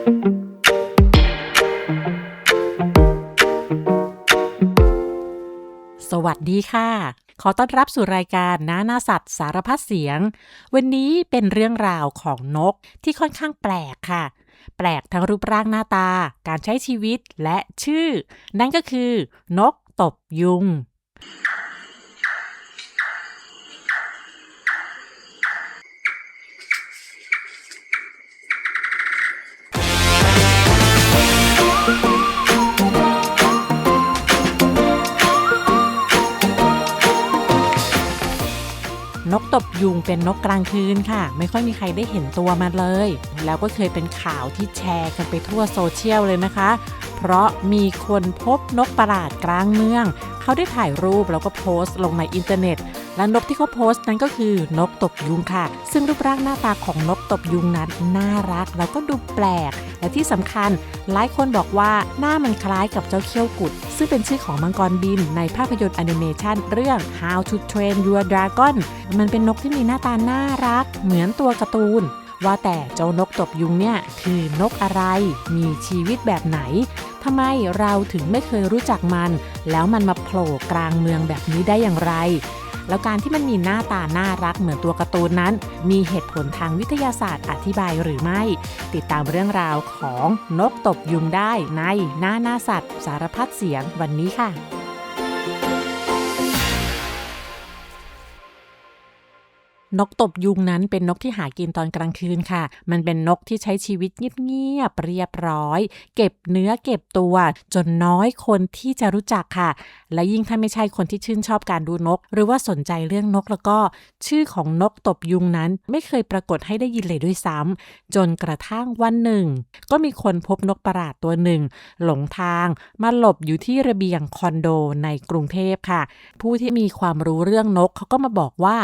สวัสดีค่ะขอต้อนรับสู่รายการนาสัตว์สารพัดเสียงวันนี้เป็นเรื่องราวของนกที่ค่อนข้างแปลกค่ะแปลกทั้งรูปร่างหน้าตาการใช้ชีวิตและชื่อนั่นก็คือนกตบยุงนกตบยุงเป็นนกกลางคืนค่ะไม่ค่อยมีใครได้เห็นตัวมันเลยแล้วก็เคยเป็นข่าวที่แชร์กันไปทั่วโซเชียลเลยนะคะเพราะมีคนพบนกประหลาดกลางเมืองเขาได้ถ่ายรูปแล้วก็โพสต์ลงในอินเทอร์เน็ตและนกที่เขาโพสต์นั้นก็คือนกตบยุงค่ะซึ่งรูปร่างหน้าตาของนกตบยุงนั้นน่ารักแล้วก็ดูแปลกและที่สำคัญหลายคนบอกว่าหน้ามันคล้ายกับเจ้าเขี้ยวกุดซึ่งเป็นชื่อของมังกรบินในภาพยนตร์แอนิเมชันเรื่อง How to Train Your Dragon มันเป็นนกที่มีหน้าตาน่ารักเหมือนตัวการ์ตูนว่าแต่เจ้านกตบยุงเนี่ยคือนกอะไรมีชีวิตแบบไหนทำไมเราถึงไม่เคยรู้จักมันแล้วมันมาโผล่กลางเมืองแบบนี้ได้อย่างไรแล้วการที่มันมีหน้าตาน่ารักเหมือนตัวการ์ตูนนั้นมีเหตุผลทางวิทยาศาสตร์อธิบายหรือไม่ติดตามเรื่องราวของนกตบยุงได้ในหน้าสัตว์สารพัดเสียงวันนี้ค่ะนกตบยุงนั้นเป็นนกที่หากินตอนกลางคืนค่ะมันเป็นนกที่ใช้ชีวิตเงียบๆเรียบร้อยเก็บเนื้อเก็บตัวจนน้อยคนที่จะรู้จักค่ะและยิ่งถ้าไม่ใช่คนที่ชื่นชอบการดูนกหรือว่าสนใจเรื่องนกแล้วก็ชื่อของนกตบยุงนั้นไม่เคยปรากฏให้ได้ยินเลยด้วยซ้ำจนกระทั่งวันหนึ่งก็มีคนพบนกประหลาดตัวหนึ่งหลงทางมาหลบอยู่ที่ระเบียงคอนโดในกรุงเทพค่ะผู้ที่มีความรู้เรื่องนกเขาก็มาบอกว่า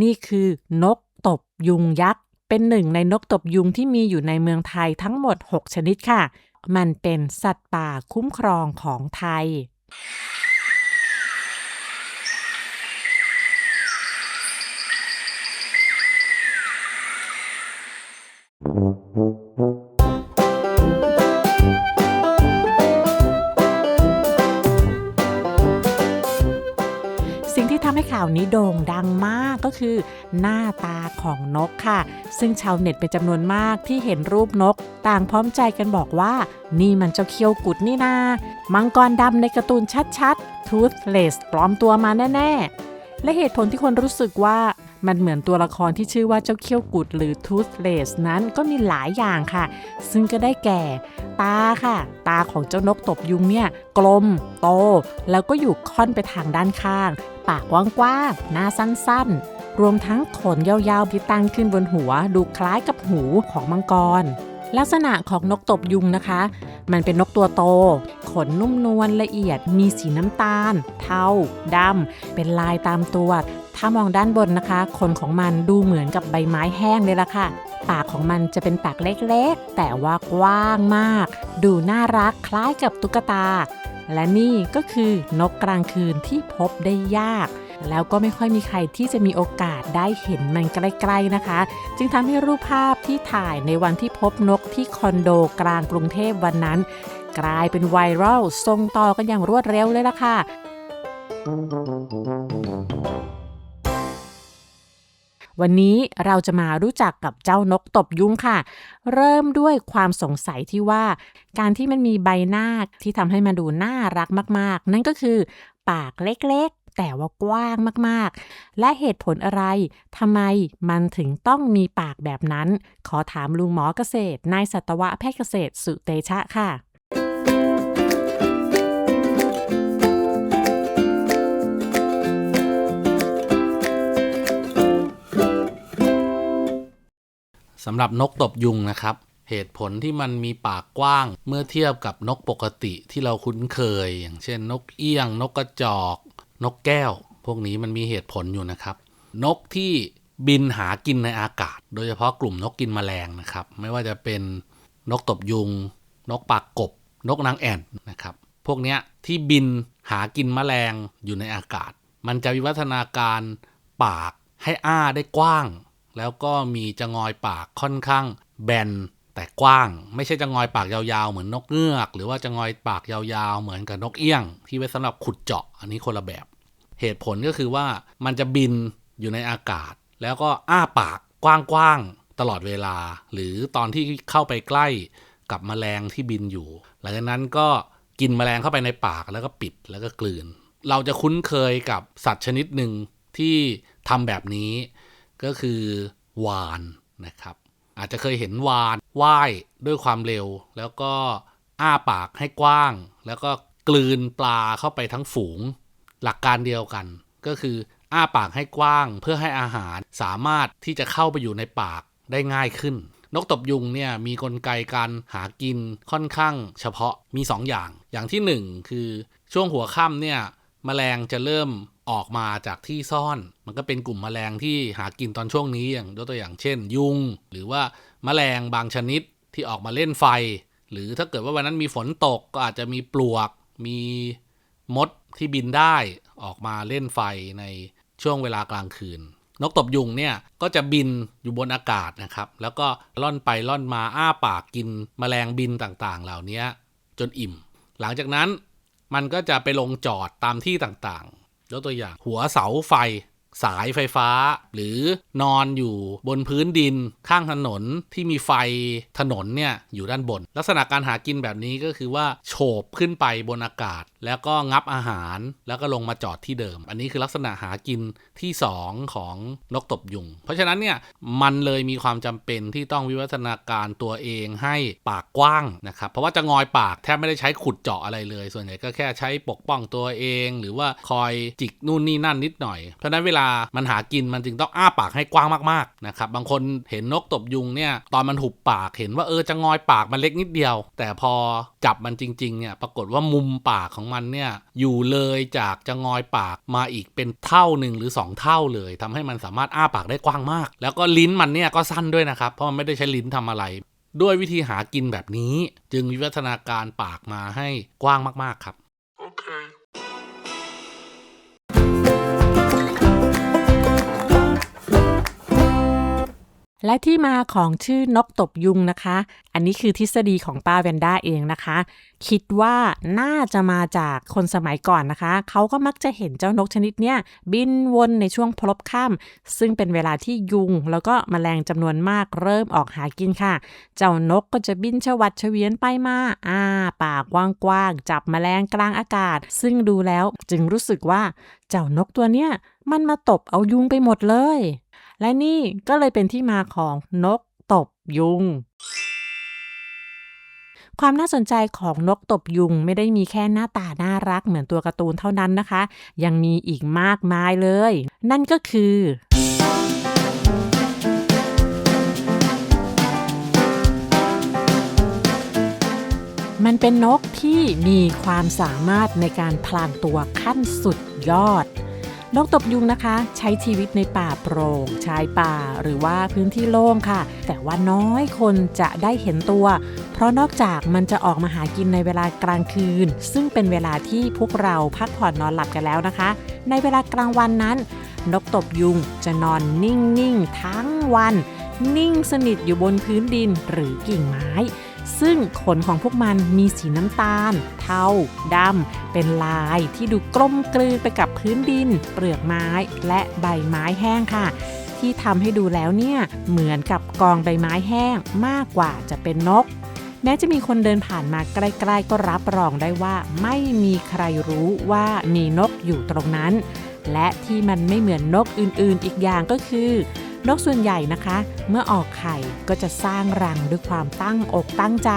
นี่คือนกตบยุงยักษ์เป็นหนึ่งในนกตบยุงที่มีอยู่ในเมืองไทยทั้งหมด6ชนิดค่ะมันเป็นสัตว์ป่าคุ้มครองของไทยสิ่งที่ทำให้ข่าวนี้โด่งดังมากก็คือหน้าตาของนกค่ะซึ่งชาวเน็ตเป็นจำนวนมากที่เห็นรูปนกต่างพร้อมใจกันบอกว่านี่มันเจ้าเขี้ยวกุดนี่นามังกรดำในการ์ตูนชัดๆ Toothless ปลอมตัวมาแน่ๆและเหตุผลที่คนรู้สึกว่ามันเหมือนตัวละครที่ชื่อว่าเจ้าเขี้ยวกุดหรือ Toothless นั้นก็มีหลายอย่างค่ะซึ่งก็ได้แก่ตาค่ะตาของเจ้านกตบยุงเนี่ยกลมโตแล้วก็อยู่ค่อนไปทางด้านข้างปากกว้างๆหน้าสั้นๆรวมทั้งขนยาวๆที่ตั้งขึ้นบนหัวดูคล้ายกับหูของมังกรลักษณะของนกตบยุงนะคะมันเป็นนกตัวโตขนนุ่มนวลละเอียดมีสีน้ำตาลเทาดำเป็นลายตามตัวถ้ามองด้านบนนะคะขนของมันดูเหมือนกับใบไม้แห้งเลยล่ะค่ะปากของมันจะเป็นปากเล็กๆแต่ว่ากว้างมากดูน่ารักคล้ายกับตุ๊กตาและนี่ก็คือนกกลางคืนที่พบได้ยากแล้วก็ไม่ค่อยมีใครที่จะมีโอกาสได้เห็นมันใกล้ๆนะคะจึงทำให้รูปภาพที่ถ่ายในวันที่พบนกที่คอนโดกลางกรุงเทพวันนั้นกลายเป็นไวรัลส่งต่อกันอย่างรวดเร็วเลยล่ะค่ะวันนี้เราจะมารู้จักกับเจ้านกตบยุงค่ะเริ่มด้วยความสงสัยที่ว่าการที่มันมีใบหน้าที่ทำให้มันดูน่ารักมากๆนั่นก็คือปากเล็กๆแต่ว่ากว้างมากๆและเหตุผลอะไรทำไมมันถึงต้องมีปากแบบนั้นขอถามลุงหมอเกษตรนายสัตวแพทย์เกษตรสุเตชะค่ะสำหรับนกตบยุงนะครับเหตุผลที่มันมีปากกว้างเมื่อเทียบกับนกปกติที่เราคุ้นเคยอย่างเช่นนกเอี้ยงนกกระจอกนกแก้วพวกนี้มันมีเหตุผลอยู่นะครับนกที่บินหากินในอากาศโดยเฉพาะกลุ่มนกกินแมลงนะครับไม่ว่าจะเป็นนกตบยุงนกปากกบนกนางแอ่นนะครับพวกนี้ที่บินหากินแมลงอยู่ในอากาศมันจะวิวัฒนาการปากให้อ้าได้กว้างแล้วก็มีจะงอยปากค่อนข้างแบน แต่กว้างไม่ใช่จะงอยปากยาวๆเหมือนนกเงือกหรือว่าจะงอยปากยาวๆเหมือนกับนกเอี้ยงที่ไว้สำหรับขุดเจาะอันนี้คนละแบบเหตุผลก็คือว่ามันจะบินอยู่ในอากาศแล้วก็อ้าปากกว้างๆตลอดเวลาหรือตอนที่เข้าไปใกล้กับแมลงที่บินอยู่หลังจากนั้นก็กินแมลงเข้าไปในปากแล้วก็ปิดแล้วก็กลืนเราจะคุ้นเคยกับสัตว์ชนิดหนึ่งที่ทำแบบนี้ก็คือวาฬนะครับอาจจะเคยเห็นวาฬว่ายด้วยความเร็วแล้วก็อ้าปากให้กว้างแล้วก็กลืนปลาเข้าไปทั้งฝูงหลักการเดียวกันก็คืออ้าปากให้กว้างเพื่อให้อาหารสามารถที่จะเข้าไปอยู่ในปากได้ง่ายขึ้นนกตบยุงเนี่ยมีกลไกการหากินค่อนข้างเฉพาะมี2 อย่างที่1คือช่วงหัวค่ำเนี่ยแมลงจะเริ่มออกมาจากที่ซ่อนมันก็เป็นกลุ่มแมลงที่หากินตอนช่วงนี้อย่างยกตัวอย่างเช่นยุงหรือว่าแมลงบางชนิดที่ออกมาเล่นไฟหรือถ้าเกิดว่าวันนั้นมีฝนตกก็อาจจะมีปลวกมีมดที่บินได้ออกมาเล่นไฟในช่วงเวลากลางคืนนกตบยุงเนี่ยก็จะบินอยู่บนอากาศนะครับแล้วก็ล่อนไปล่อนมาอ้าปากกินแมลงบินต่างๆเหล่านี้จนอิ่มหลังจากนั้นมันก็จะไปลงจอดตามที่ต่างๆยกตัวอย่างหัวเสาไฟสายไฟฟ้าหรือนอนอยู่บนพื้นดินข้างถนนที่มีไฟถนนเนี่ยอยู่ด้านบนลักษณะการหากินแบบนี้ก็คือว่าโฉบขึ้นไปบนอากาศแล้วก็งับอาหารแล้วก็ลงมาจอดที่เดิมอันนี้คือลักษณะหากินที่2ของนกตบยุงเพราะฉะนั้นเนี่ยมันเลยมีความจำเป็นที่ต้องวิวัฒนาการตัวเองให้ปากกว้างนะครับเพราะว่าจะงอยปากแทบไม่ได้ใช้ขุดเจาะอะไรเลยส่วนใหญ่ก็แค่ใช้ปกป้องตัวเองหรือว่าคอยจิกนู่นนี่นั่นนิดหน่อยเพราะนั้นเวลามันหากินมันจึงต้องอ้าปากให้กว้างมากๆนะครับบางคนเห็นนกตบยุงเนี่ยตอนมันหุบปากเห็นว่าจะงอยปากมันเล็กนิดเดียวแต่พอจับมันจริงๆเนี่ยปรากฏว่ามุมปากของมันเนี่ยอยู่เลยจากจะงอยปากมาอีกเป็นเท่า1หรือ2เท่าเลยทำให้มันสามารถอ้าปากได้กว้างมากแล้วก็ลิ้นมันเนี่ยก็สั้นด้วยนะครับเพราะมันไม่ได้ใช้ลิ้นทำอะไรด้วยวิธีหากินแบบนี้จึงวิวัฒนาการปากมาให้กว้างมากๆครับ Okay. และที่มาของชื่อนกตบยุงนะคะอันนี้คือทฤษฎีของป้าแวนด้าเองนะคะคิดว่าน่าจะมาจากคนสมัยก่อนนะคะเขาก็มักจะเห็นเจ้านกชนิดเนี้ยบินวนในช่วงพลบค่ำซึ่งเป็นเวลาที่ยุงแล้วก็แมลงจำนวนมากเริ่มออกหากินค่ะเจ้านกก็จะบินชวัดเฉวียนไปมาปากกว้างๆจับแมลงกลางอากาศซึ่งดูแล้วจึงรู้สึกว่าเจ้านกตัวเนี้ยมันมาตบเอายุงไปหมดเลยและนี่ก็เลยเป็นที่มาของนกตบยุงความน่าสนใจของนกตบยุงไม่ได้มีแค่หน้าตาน่ารักเหมือนตัวการ์ตูนเท่านั้นนะคะยังมีอีกมากมายเลยนั่นก็คือมันเป็นนกที่มีความสามารถในการพลางตัวขั้นสุดยอดนกตบยุงนะคะใช้ชีวิตในป่าโปร่งชายป่าหรือว่าพื้นที่โล่งค่ะแต่ว่าน้อยคนจะได้เห็นตัวเพราะนอกจากมันจะออกมาหากินในเวลากลางคืนซึ่งเป็นเวลาที่พวกเราพักผ่อนนอนหลับกันแล้วนะคะในเวลากลางวันนั้นนกตบยุงจะนอนนิ่งๆทั้งวันนิ่งสนิทอยู่บนพื้นดินหรือกิ่งไม้ซึ่งขนของพวกมันมีสีน้ำตาลเทาดำเป็นลายที่ดูกลมกลืนไปกับพื้นดินเปลือกไม้และใบไม้แห้งค่ะที่ทำให้ดูแล้วเนี่ยเหมือนกับกองใบไม้แห้งมากกว่าจะเป็นนกแม้จะมีคนเดินผ่านมาใกล้ๆก็รับรองได้ว่าไม่มีใครรู้ว่ามีนกอยู่ตรงนั้นและที่มันไม่เหมือนนกอื่นๆอีกอย่างก็คือนกส่วนใหญ่นะคะเมื่อออกไข่ก็จะสร้างรังด้วยความตั้งอกตั้งใจ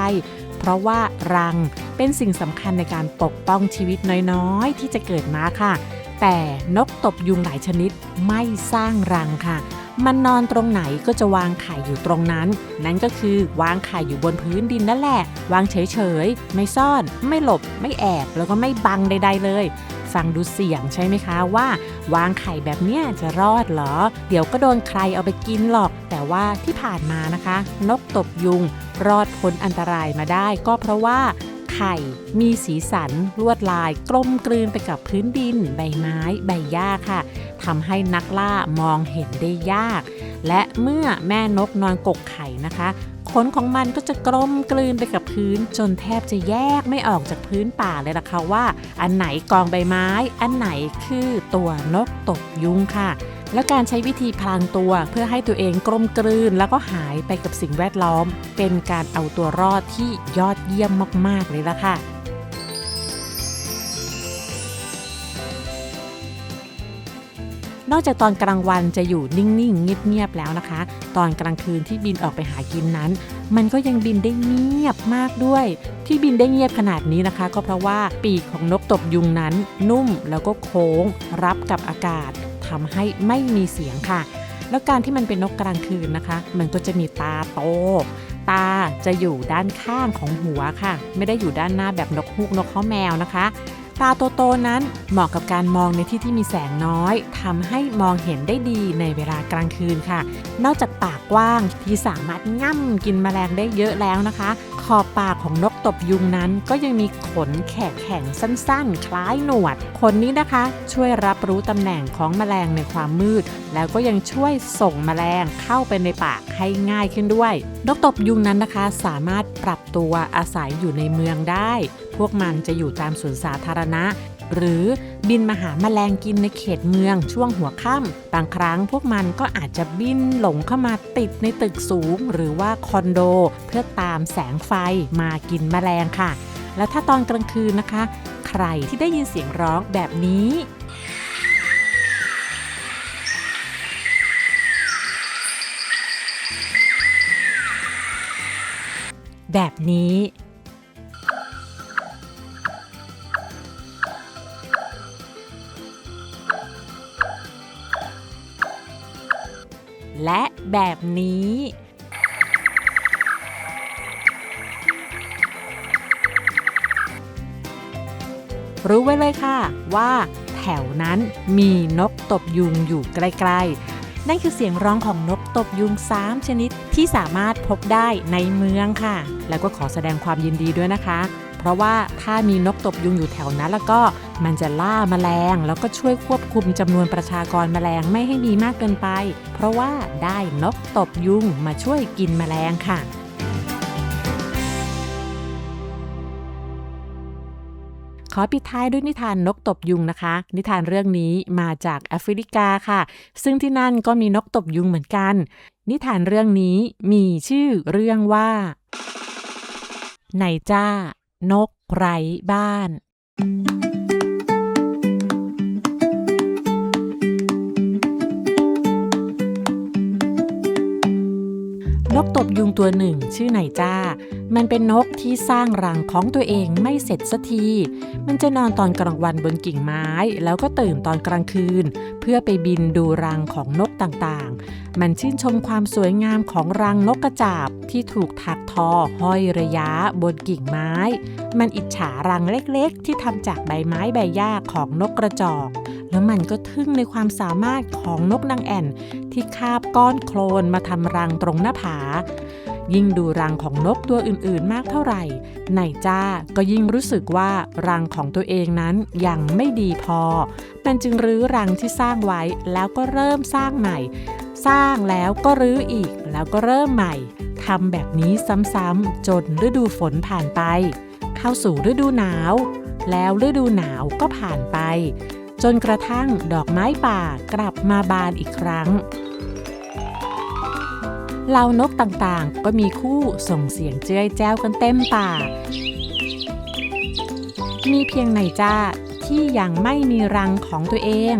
เพราะว่ารังเป็นสิ่งสำคัญในการปกป้องชีวิตน้อยๆที่จะเกิดมาค่ะแต่นกตบยุงหลายชนิดไม่สร้างรังค่ะมันนอนตรงไหนก็จะวางไข่อยู่ตรงนั้นนั่นก็คือวางไข่อยู่บนพื้นดินนั่นแหละวางเฉยๆไม่ซ่อนไม่หลบไม่แอบแล้วก็ไม่บังใดๆเลยฟังดูเสี่ยงใช่ไหมคะว่าวางไข่แบบเนี้ยจะรอดเหรอเดี๋ยวก็โดนใครเอาไปกินหรอกแต่ว่าที่ผ่านมานะคะนกตบยุงรอดพ้นอันตรายมาได้ก็เพราะว่าไข่มีสีสันลวดลายกลมกลืนไปกับพื้นดินใบไม้ใบหญ้าค่ะทำให้นักล่ามองเห็นได้ยากและเมื่อแม่นกนอนกกไข่นะคะค ขนของมันก็จะกลมกลืนไปกับพื้นจนแทบจะแยกไม่ออกจากพื้นป่าเลยล่ะค่ะว่าอันไหนกองใบไม้อันไหนคือตัวนกตบยุงค่ะแล้วการใช้วิธีพลางตัวเพื่อให้ตัวเองกลมกลืนแล้วก็หายไปกับสิ่งแวดล้อมเป็นการเอาตัวรอดที่ยอดเยี่ยมมากๆเลยล่ะค่ะนอกจากตอนกลางวันจะอยู่นิ่งๆเงียบๆแล้วนะคะตอนกลางคืนที่บินออกไปหากินนั้นมันก็ยังบินได้เงียบมากด้วยที่บินได้เงียบขนาดนี้นะคะก็เพราะว่าปีกของนกตบยุงนั้นนุ่มแล้วก็โค้งรับกับอากาศทำให้ไม่มีเสียงค่ะแล้วการที่มันเป็นนกกลางคืนนะคะมันก็จะมีตาโตตาจะอยู่ด้านข้างของหัวค่ะไม่ได้อยู่ด้านหน้าแบบนกฮูกนกข้าวแมวนะคะตาโตๆนั้นเหมาะกับการมองในที่ที่มีแสงน้อยทำให้มองเห็นได้ดีในเวลากลางคืนค่ะนอกจากปากกว้างที่สามารถง่ำกินแมลงได้เยอะแล้วนะคะขอบปากของนกตบยุงนั้นก็ยังมีขนแข็งสั้นๆคล้ายหนวดขนนี้นะคะช่วยรับรู้ตำแหน่งของแมลงในความมืดแล้วก็ยังช่วยส่งแมลงเข้าไปในปากให้ง่ายขึ้นด้วยนกตบยุงนั้นนะคะสามารถปรับตัวอาศัยอยู่ในเมืองได้พวกมันจะอยู่ตามสวนสาธารณะหรือบินมาหาแมลงกินในเขตเมืองช่วงหัวค่ำบางครั้งพวกมันก็อาจจะบินหลงเข้ามาติดในตึกสูงหรือว่าคอนโดเพื่อตามแสงไฟมากินแมลงค่ะแล้วถ้าตอนกลางคืนนะคะใครที่ได้ยินเสียงร้องแบบนี้แบบนี้และแบบนี้รู้ไว้เลยค่ะว่าแถวนั้นมีนกตบยุงอยู่ใกล้ๆนั่นคือเสียงร้องของนกตบยุง3ชนิดที่สามารถพบได้ในเมืองค่ะแล้วก็ขอแสดงความยินดีด้วยนะคะเพราะว่าถ้ามีนกตบยุงอยู่แถวนั้นแล้วก็มันจะล่าแมลงแล้วก็ช่วยควบคุมจำนวนประชากรแมลงไม่ให้มีมากเกินไปเพราะว่าได้นกตบยุงมาช่วยกินแมลงค่ะขอปิดท้ายด้วยนิทานนกตบยุงนะคะนิทานเรื่องนี้มาจากแอฟริกาค่ะซึ่งที่นั่นก็มีนกตบยุงเหมือนกันนิทานเรื่องนี้มีชื่อเรื่องว่าไหนจ้านกไร้บ้านนกตบยุงตัวหนึ่งชื่อไหนจ้ามันเป็นนกที่สร้างรังของตัวเองไม่เสร็จสักทีมันจะนอนตอนกลางวันบนกิ่งไม้แล้วก็ตื่นตอนกลางคืนเพื่อไปบินดูรังของนกต่างๆมันชื่นชมความสวยงามของรังนกกระจาบที่ถูกถักทอห้อยระยะบนกิ่งไม้มันอิจฉารังเล็กๆที่ทำจากใบไม้ใบหญ้าของนกกระจอกแล้วมันก็ทึ่งในความสามารถของนกนางแอ่นที่คาบก้อนโคลนมาทำรังตรงหน้าผายิ่งดูรังของนกตัวอื่นๆมากเท่าไหร่ไหนจ้าก็ยิ่งรู้สึกว่ารังของตัวเองนั้นยังไม่ดีพอมันจึงรื้อรังที่สร้างไว้แล้วก็เริ่มสร้างใหม่สร้างแล้วก็รื้ออีกแล้วก็เริ่มใหม่ทำแบบนี้ซ้ำๆจนฤดูฝนผ่านไปเข้าสู่ฤดูหนาวแล้วฤดูหนาวก็ผ่านไปจนกระทั่งดอกไม้ป่ากลับมาบานอีกครั้งเหล่านกต่างๆก็มีคู่ส่งเสียงเจ้ยแจ้วกันเต็มป่ามีเพียงไหนจ้าที่ยังไม่มีรังของตัวเอง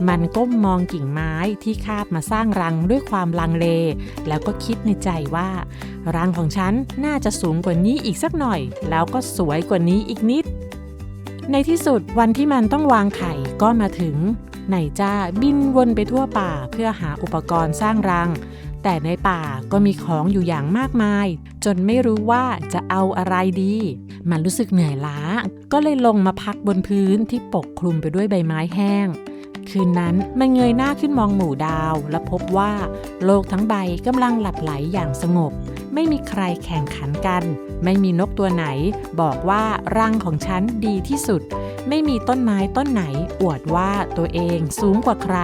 มันก้มมองกิ่งไม้ที่คาบมาสร้างรังด้วยความลังเลแล้วก็คิดในใจว่ารังของฉันน่าจะสูงกว่านี้อีกสักหน่อยแล้วก็สวยกว่านี้อีกนิดในที่สุดวันที่มันต้องวางไข่ก็มาถึงไหนจ้าบินวนไปทั่วป่าเพื่อหาอุปกรณ์สร้างรังแต่ในป่าก็มีของอยู่อย่างมากมายจนไม่รู้ว่าจะเอาอะไรดีมันรู้สึกเหนื่อยล้าก็เลยลงมาพักบนพื้นที่ปกคลุมไปด้วยใบไม้แห้งคืนนั้นมันเงยหน้าขึ้นมองหมู่ดาวและพบว่าโลกทั้งใบกำลังหลับไหลอย่างสงบไม่มีใครแข่งขันกันไม่มีนกตัวไหนบอกว่ารังของฉันดีที่สุดไม่มีต้นไม้ต้นไหนอวดว่าตัวเองสูงกว่าใคร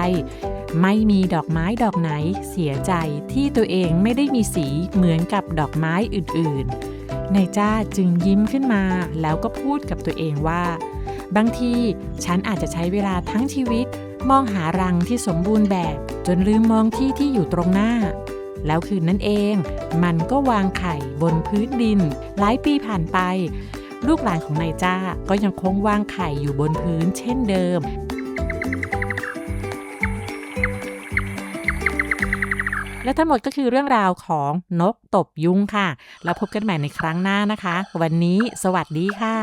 ไม่มีดอกไม้ดอกไหนเสียใจที่ตัวเองไม่ได้มีสีเหมือนกับดอกไม้อื่นๆนายจ้าจึงยิ้มขึ้นมาแล้วก็พูดกับตัวเองว่าบางทีฉันอาจจะใช้เวลาทั้งชีวิตมองหารังที่สมบูรณ์แบบจนลืมมองที่อยู่ตรงหน้าแล้วคืนนั้นเองมันก็วางไข่บนพื้นดินหลายปีผ่านไปลูกหลานของนายจ้าก็ยังคงวางไข่อยู่บนพื้นเช่นเดิมและทั้งหมดก็คือเรื่องราวของนกตบยุงค่ะแล้วพบกันใหม่ในครั้งหน้านะคะวันนี้สวัสดีค่ะ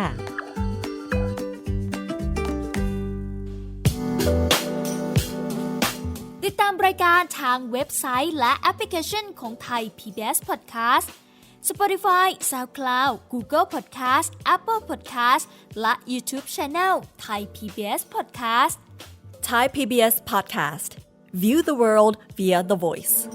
ติดตามรายการทางเว็บไซต์และแอปพลิเคชันของไทย PBS Podcast Spotify, SoundCloud, Google Podcast, Apple Podcast และ YouTube Channel Thai PBS Podcast Thai PBS Podcast. View the world via the voice.